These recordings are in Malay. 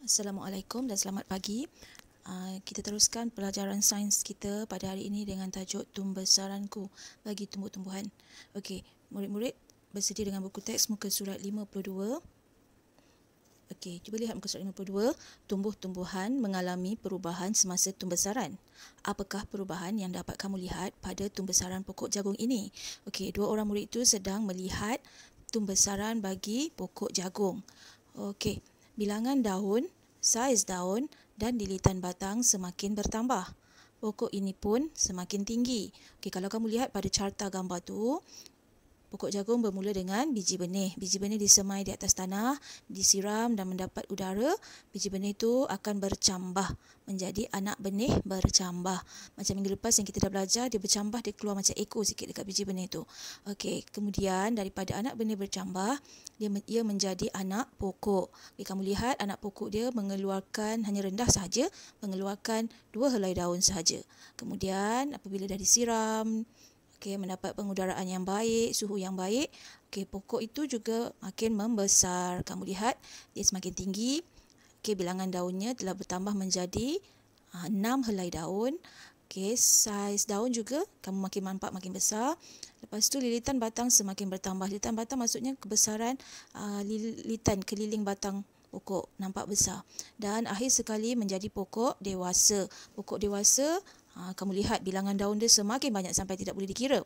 Assalamualaikum dan selamat pagi. Kita teruskan pelajaran sains kita pada hari ini dengan tajuk Tumbesaranku bagi tumbuh-tumbuhan. Okey, murid-murid bersedia dengan buku teks muka surat 52. Okey, cuba lihat muka surat 52. Tumbuh-tumbuhan mengalami perubahan semasa tumbesaran. Apakah perubahan yang dapat kamu lihat pada tumbesaran pokok jagung ini? Okey, dua orang murid itu sedang melihat tumbesaran bagi pokok jagung. Okey, bilangan daun, saiz daun dan lilitan batang semakin bertambah. Pokok ini pun semakin tinggi. Okey, kalau kamu lihat pada carta gambar tu, pokok jagung bermula dengan biji benih. Biji benih disemai di atas tanah, disiram dan mendapat udara. Biji benih itu akan bercambah menjadi anak benih bercambah. Macam minggu lepas yang kita dah belajar, dia bercambah, dia keluar macam ekor sikit dekat biji benih itu. Okey, kemudian daripada anak benih bercambah, ia menjadi anak pokok. Okey, kamu lihat anak pokok dia mengeluarkan hanya rendah sahaja, mengeluarkan 2 helai daun sahaja. Kemudian apabila dah disiram, mendapat pengudaraan yang baik, suhu yang baik, pokok itu juga makin membesar. Kamu lihat dia semakin tinggi. Bilangan daunnya telah bertambah menjadi 6 helai daun. Saiz daun juga kamu makin nampak makin besar. Lepas tu lilitan batang semakin bertambah. Lilitan batang maksudnya kebesaran lilitan keliling batang pokok nampak besar. Dan akhir sekali menjadi pokok dewasa. Pokok dewasa, kamu lihat bilangan daun dia semakin banyak sampai tidak boleh dikira.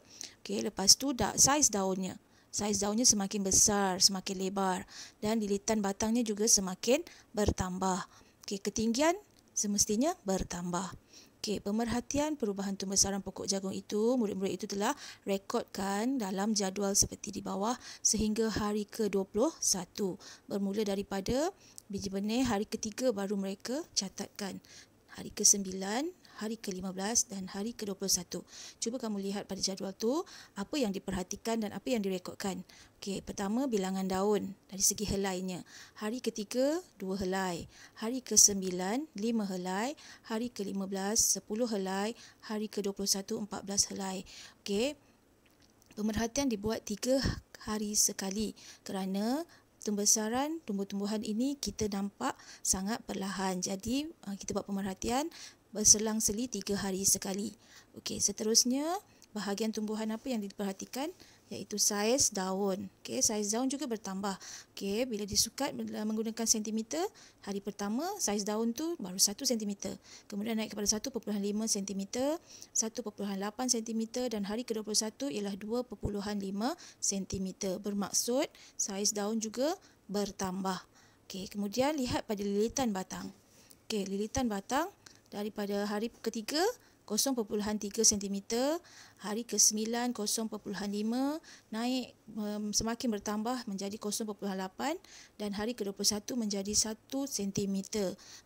Lepas tu saiz daunnya. Saiz daunnya semakin besar, semakin lebar. Dan lilitan batangnya juga semakin bertambah. Ketinggian semestinya bertambah. Pemerhatian perubahan tumbesaran pokok jagung itu, murid-murid itu telah rekodkan dalam jadual seperti di bawah sehingga hari ke-21. Bermula daripada biji benih, hari ke-3 baru mereka catatkan. Hari ke-9, hari ke-15 dan hari ke-21. Cuba kamu lihat pada jadual tu apa yang diperhatikan dan apa yang direkodkan. Pertama bilangan daun dari segi helainya. Hari ke-3 2 helai, hari ke-9 5 helai, hari ke-15 10 helai, hari ke-21 14 helai. Pemerhatian dibuat 3 hari sekali kerana tumbesaran tumbuh-tumbuhan ini kita nampak sangat perlahan. Jadi kita buat pemerhatian berselang-seli 3 hari sekali. Seterusnya bahagian tumbuhan apa yang diperhatikan iaitu saiz daun. Saiz daun juga bertambah. Bila disukat menggunakan sentimeter, hari pertama saiz daun tu baru 1 sentimeter. Kemudian naik kepada 1.5 sentimeter, 1.8 sentimeter dan hari ke-21 ialah 2.5 sentimeter. Bermaksud saiz daun juga bertambah. Kemudian lihat pada lilitan batang. Lilitan batang daripada hari ke-3 0.3 cm, hari ke-9 0.5, naik semakin bertambah menjadi 0.8 dan hari ke-21 menjadi 1 cm.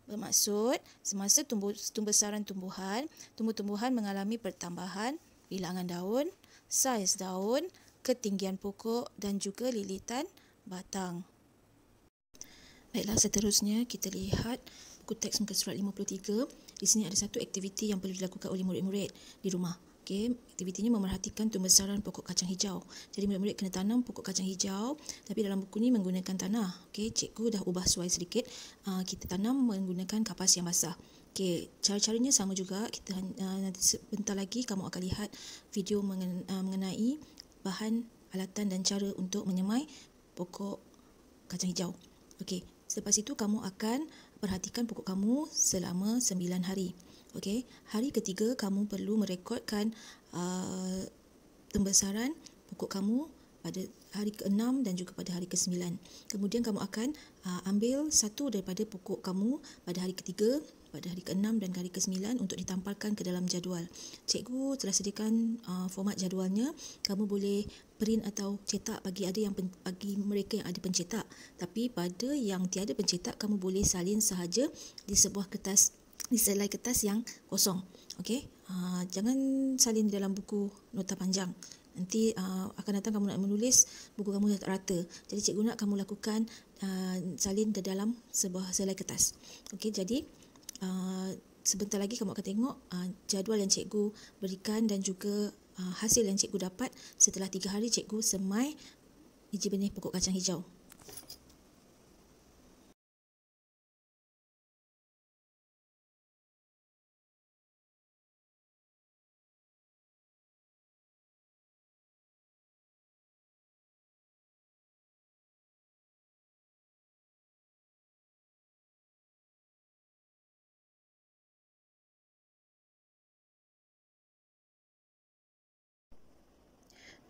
Bermaksud semasa tumbesaran tumbuh-tumbuhan mengalami pertambahan bilangan daun, saiz daun, ketinggian pokok dan juga lilitan batang. Baiklah, seterusnya kita lihat buku teks muka surat 53. Di sini ada satu aktiviti yang perlu dilakukan oleh murid-murid di rumah. Aktivitinya memerhatikan tumbesaran pokok kacang hijau. Jadi murid-murid kena tanam pokok kacang hijau, tapi dalam buku ni menggunakan tanah. Cikgu dah ubah suai sedikit. Kita tanam menggunakan kapas yang basah. Cara-caranya sama juga. Kita nanti sebentar lagi kamu akan lihat video mengenai bahan, alatan dan cara untuk menyemai pokok kacang hijau. Selepas itu kamu akan perhatikan pokok kamu selama 9 hari. Hari ke-3 kamu perlu merekodkan tumbesaran pokok kamu pada hari ke-6 dan juga pada hari ke-9. Kemudian kamu akan ambil satu daripada pokok kamu pada hari ke-3, pada hari ke-6 dan hari ke-9 untuk ditampalkan ke dalam jadual. Cikgu telah sediakan format jadualnya. Kamu boleh print atau cetak bagi mereka yang ada pencetak. Tapi pada yang tiada pencetak, kamu boleh salin sahaja di sebuah kertas, di selai kertas yang kosong. Jangan salin di dalam buku nota panjang. Nanti akan datang kamu nak menulis, buku kamu dah tak rata. Jadi cikgu nak kamu lakukan salin ke dalam sebuah selai kertas. Jadi sebentar lagi kamu akan tengok jadual yang cikgu berikan dan juga hasil yang cikgu dapat setelah 3 hari cikgu semai biji benih pokok kacang hijau.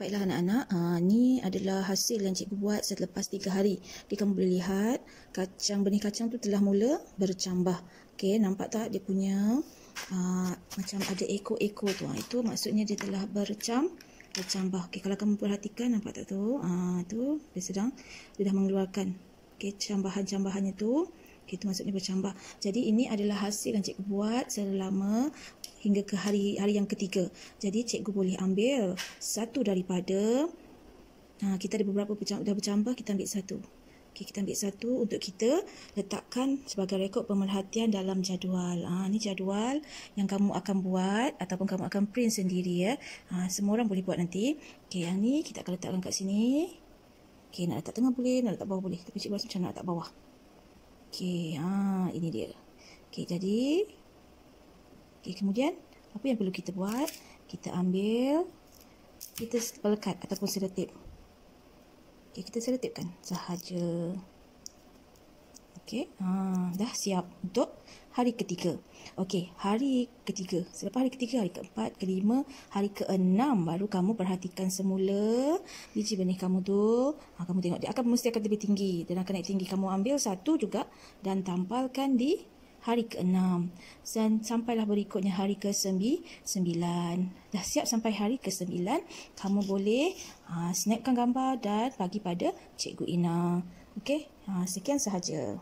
Baiklah anak-anak, ni adalah hasil yang cikgu buat selepas 3 hari. Okay, kamu boleh lihat benih kacang tu telah mula bercambah. Okay, nampak tak dia punya macam ada ekor-ekor tu. Itu maksudnya dia telah bercambah. Okay, kalau kamu perhatikan, nampak tak tu? Tu dia dah mengeluarkan cambahan-cambahannya tu. Okay, itu maksudnya bercambah. Jadi ini adalah hasil yang cikgu buat selama hingga ke hari yang ketiga. Jadi cikgu boleh ambil satu daripada kita ada beberapa dah bercambah, kita ambil satu. Okay, kita ambil satu untuk kita letakkan sebagai rekod pemerhatian dalam jadual. Ni jadual yang kamu akan buat ataupun kamu akan print sendiri ya. Semua orang boleh buat nanti. Okay, yang ni kita akan letakkan kat sini. Okay, nak letak tengah boleh, nak letak bawah boleh. Tapi cikgu rasa macam nak letak bawah. Okay, ini dia. Okay, jadi kemudian apa yang perlu kita buat? Kita ambil, kita pelekat ataupun selotip. Okay, kita selotipkan sahaja. Okay, dah siap untuk hari ketiga. Okay, hari ketiga. Selepas hari ketiga, hari keempat, kelima, hari keenam baru kamu perhatikan semula biji benih kamu tu. Kamu tengok dia mesti akan lebih tinggi dan akan naik tinggi. Kamu ambil satu juga dan tampalkan di hari ke-6 dan sampailah berikutnya hari ke-9. Dah siap sampai hari ke-9, kamu boleh snapkan gambar dan bagi pada Cikgu Ina. Okey, sekian sahaja.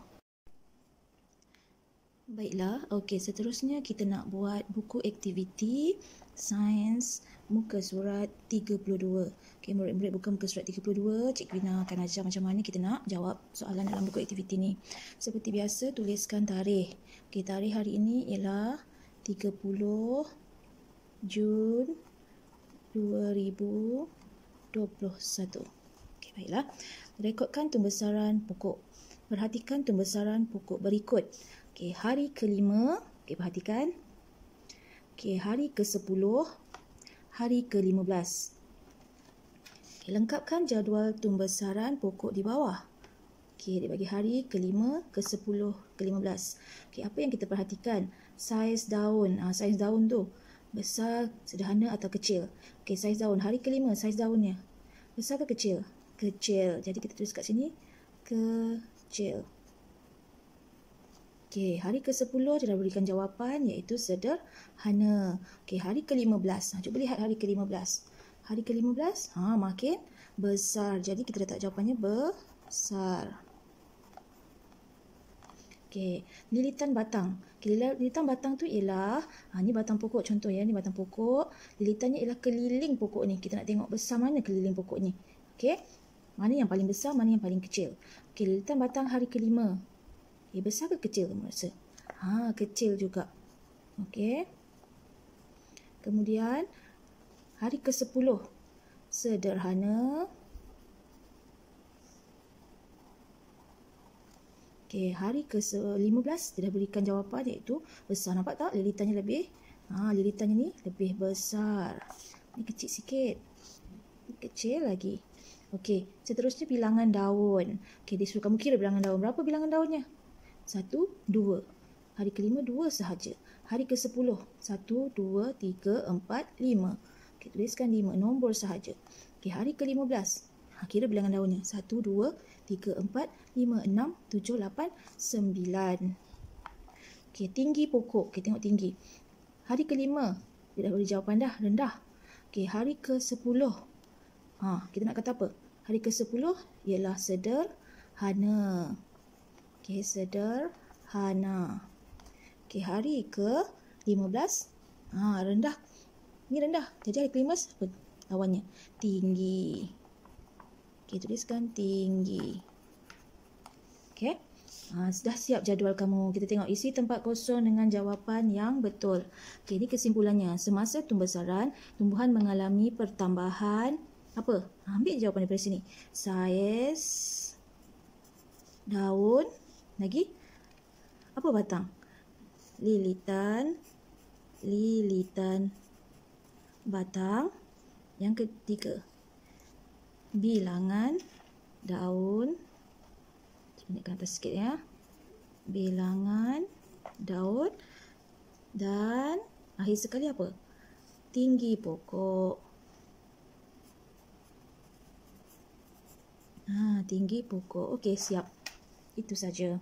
Baiklah, okey, seterusnya kita nak buat buku aktiviti sains muka surat 32. Okey, murid-murid buka muka surat 32. Cikgu Ina akan ajar macam mana kita nak jawab soalan dalam buku aktiviti ni. Seperti biasa, tuliskan tarikh. Okey, tarikh hari ini ialah 30 Jun 2021. Okey, baiklah. Rekodkan tumbesaran pokok. Perhatikan tumbesaran pokok berikut. Okey, hari ke-5, okey, perhatikan. Okey, hari ke-10, hari ke-15. Okay, lengkapkan jadual tumbesaran pokok di bawah. Okey, dia bagi hari ke-5, ke-10, ke-15. Okey, apa yang kita perhatikan? Saiz daun. Saiz daun tu besar, sederhana atau kecil. Okey, saiz daun. Hari ke-5, saiz daunnya besar ke kecil? Kecil. Jadi kita tulis kat sini kecil. Okey, hari ke-10 dia dah berikan jawapan iaitu sederhana. Okey, hari ke-15. Cuba lihat hari ke-15. Hari ke-15, makin besar. Jadi kita letak jawapannya besar. Okey, lilitan batang. Okey, lilitan batang tu ialah, ni batang pokok contoh ya, ni batang pokok. Lilitannya ialah keliling pokok ni. Kita nak tengok besar mana keliling pokok ni. Okey, mana yang paling besar, mana yang paling kecil. Okey, lilitan batang hari ke-5. Besar ke kecil kamu rasa? Kecil juga. Okey. Kemudian hari ke-10. Sederhana. Okey, hari ke-15 dia dah berikan jawapan iaitu besar. Nampak tak? Lilitannya lebih lilitannya ni lebih besar. Ni kecil sikit. Ni kecil lagi. Okey, seterusnya bilangan daun. Okey, dia suruh kamu kira bilangan daun. Berapa bilangan daunnya? 1, 2. Hari ke-5, 2 sahaja. Hari ke-10, 1, 2, 3, 4, 5. Okay, tuliskan 5, nombor sahaja. Okay, hari ke-15, kira bilangan daunnya. 1, 2, 3, 4, 5, 6, 7, 8, 9. Okay, tinggi pokok. Okay, tengok tinggi. Hari ke-5, dia dah beri jawapan dah, rendah. Okay, hari ke-10. Kita nak kata apa? Hari ke-10 ialah sederhana. Okey, sederhana. Okey, hari ke-15. Rendah. Ni rendah. Jadi hari ke-15 apa lawannya? Tinggi. Okey, tuliskan tinggi. Okey. Sudah siap jadual kamu. Kita tengok isi tempat kosong dengan jawapan yang betul. Okey, ini kesimpulannya. Semasa tumbesaran, tumbuhan mengalami pertambahan apa? Ambil jawapan daripada sini. Saiz daun. Lagi apa batang? Lilitan batang. Yang ketiga, bilangan daun. Naikkan atas sikit ya. Bilangan daun. Dan akhir sekali apa? Tinggi pokok. Tinggi pokok. Okey, siap. Itu saja.